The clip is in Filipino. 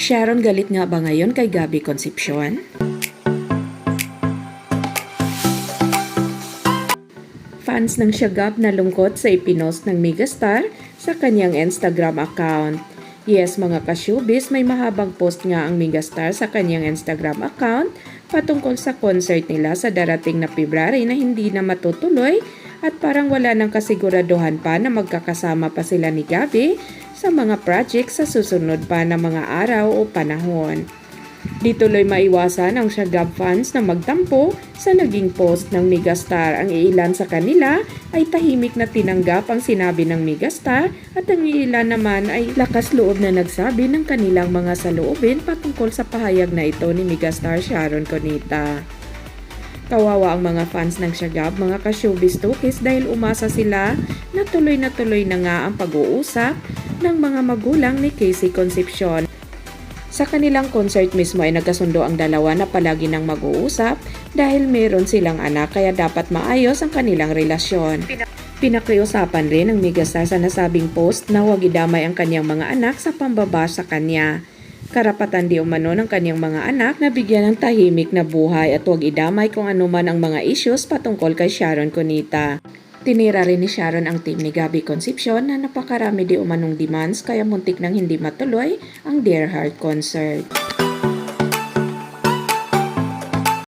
Sharon galit nga ba ngayon kay Gabby Concepcion? Fans ng Shagab nalungkot sa ipinost ng megastar sa kanyang Instagram account. Yes mga ka-showbiz, may mahabang post nga ang megastar sa kanyang Instagram account patungkol sa concert nila sa darating na February na hindi na matutuloy at parang wala nang kasiguraduhan pa na magkakasama pa sila ni Gabby sa mga project sa susunod pa na mga araw o panahon. Di tuloy maiwasan ang Shagab fans na magtampo sa naging post ng megastar. Ang ilan sa kanila ay tahimik na tinanggap ang sinabi ng megastar at ang ilan naman ay lakas loob na nagsabi ng kanilang mga saloobin patungkol sa pahayag na ito ni megastar Sharon Cunita. Kawawa ang mga fans ng Shagab, mga ka-showbiz tukis dahil umasa sila na tuloy na nga ang pag-uusap ng mga magulang ni Casey Concepcion. Sa kanilang concert mismo ay nagkasundo ang dalawa na palagi nang mag-uusap dahil meron silang anak kaya dapat maayos ang kanilang relasyon. Pinakiusapan rin ng megastar sa nasabing post na huwag idamay ang kanyang mga anak sa pambaba sa kanya. Karapatan di umano ng kanyang mga anak na bigyan ng tahimik na buhay at huwag idamay kung ano man ang mga issues patungkol kay Sharon Cunita. Tinira rin ni Sharon ang team ni Gabby Concepcion na napakarami di umanong demands kaya muntik nang hindi matuloy ang Dear Heart concert.